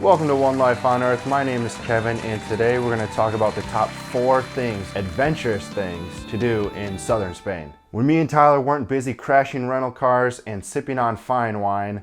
Welcome to One Life on Earth. My name is Kevin, and today we're going to talk about the top 4 things, adventurous things, to do in southern Spain. When me and Tyler weren't busy crashing rental cars and sipping on fine wine,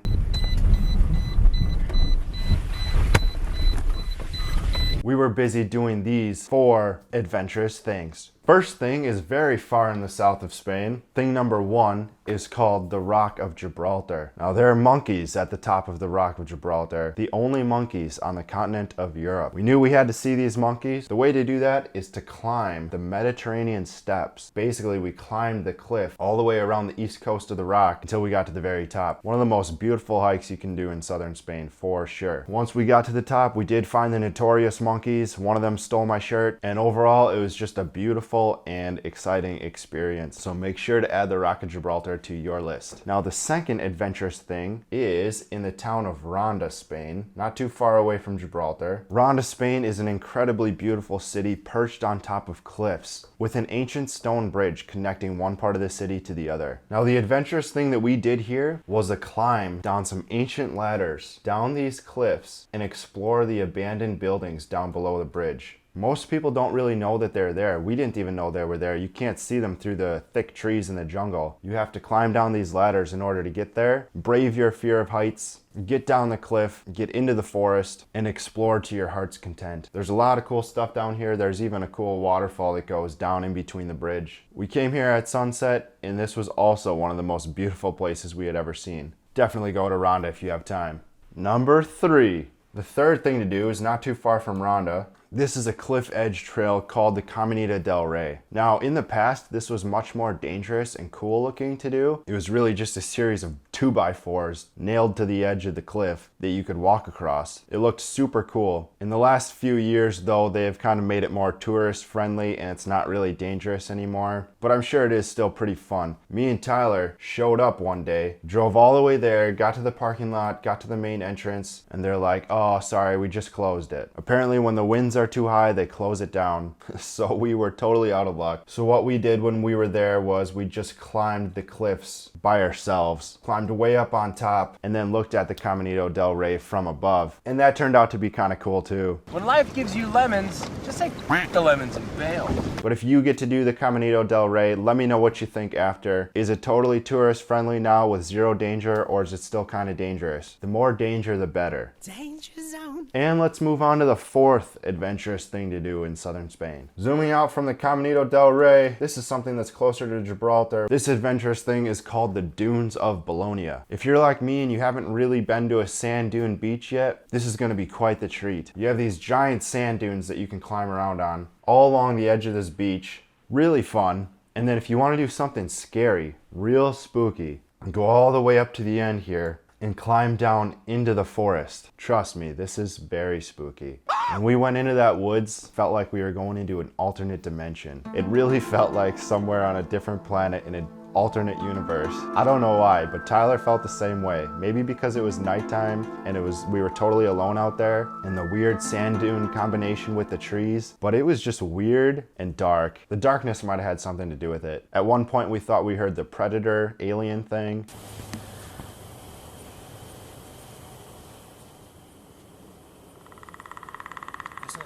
we were busy doing these 4 adventurous things. First thing is very far in the south of Spain. Thing number 1 is called the Rock of Gibraltar. Now there are monkeys at the top of the Rock of Gibraltar, the only monkeys on the continent of Europe. We knew we had to see these monkeys. The way to do that is to climb the Mediterranean steps. Basically, we climbed the cliff all the way around the east coast of the rock until we got to the very top. One of the most beautiful hikes you can do in southern Spain, for sure. Once we got to the top, we did find the notorious monkeys. One of them stole my shirt, and overall, it was just a beautiful and exciting experience. So make sure to add the Rock of Gibraltar to your list. Now the second adventurous thing is in the town of Ronda, Spain, not too far away from Gibraltar. Ronda, Spain is an incredibly beautiful city perched on top of cliffs with an ancient stone bridge connecting one part of the city to the other. Now the adventurous thing that we did here was a climb down some ancient ladders down these cliffs and explore the abandoned buildings down below the bridge. Most people don't really know that they're there. We didn't even know they were there. You can't see them through the thick trees in the jungle. You have to climb down these ladders in order to get there, brave your fear of heights, get down the cliff, get into the forest, and explore to your heart's content. There's a lot of cool stuff down here. There's even a cool waterfall that goes down in between the bridge. We came here at sunset, and this was also one of the most beautiful places we had ever seen. Definitely go to Ronda if you have time. Number 3. The third thing to do is not too far from Ronda. This is a cliff edge trail called the Caminito Del Rey. Now, in the past, this was much more dangerous and cool looking to do. It was really just a series of 2x4s nailed to the edge of the cliff that you could walk across. It looked super cool. In the last few years, though, they've kind of made it more tourist friendly and it's not really dangerous anymore. But I'm sure it is still pretty fun. Me and Tyler showed up one day, drove all the way there, got to the parking lot, got to the main entrance, and they're like, "Oh, sorry, we just closed it." Apparently, when the winds are too high, they close it down. So we were totally out of luck. So what we did when we were there was we just climbed the cliffs by ourselves, climbed way up on top, and then looked at the Caminito Del Rey from above. And that turned out to be kind of cool too. When life gives you lemons, just say the lemons and bail. But if you get to do the Caminito Del Rey, let me know what you think after. Is it totally tourist friendly now with zero danger, or is it still kind of dangerous? The more danger, the better. Danger zone. And let's move on to the 4th adventurous thing to do in southern Spain. Zooming out from the Caminito Del Rey, this is something that's closer to Gibraltar. This adventurous thing is called the Dunes of Bolonia. If you're like me and you haven't really been to a sand dune beach yet, this is going to be quite the treat. You have these giant sand dunes that you can climb around on all along the edge of this beach. Really fun. And then if you want to do something scary, real spooky, go all the way up to the end here and climb down into the forest. Trust me, this is very spooky. When we went into that woods, felt like we were going into an alternate dimension. It really felt like somewhere on a different planet in an alternate universe. I don't know why, but Tyler felt the same way. Maybe because it was nighttime and we were totally alone out there, and the weird sand dune combination with the trees, but it was just weird and dark. The darkness might have had something to do with it. At one point we thought we heard the predator alien thing.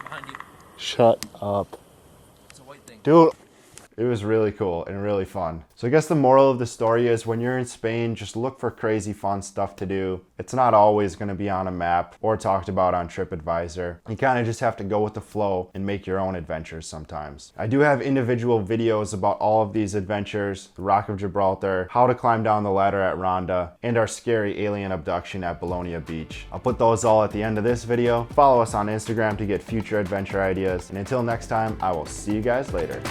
Behind you. Shut up. It's a white thing. Dude, it was really cool and really fun. So I guess the moral of the story is when you're in Spain, just look for crazy fun stuff to do. It's not always going to be on a map or talked about on TripAdvisor. You kind of just have to go with the flow and make your own adventures sometimes. I do have individual videos about all of these adventures, the Rock of Gibraltar, how to climb down the ladder at Ronda, and our scary alien abduction at Bolonia Beach. I'll put those all at the end of this video. Follow us on Instagram to get future adventure ideas. And until next time, I will see you guys later.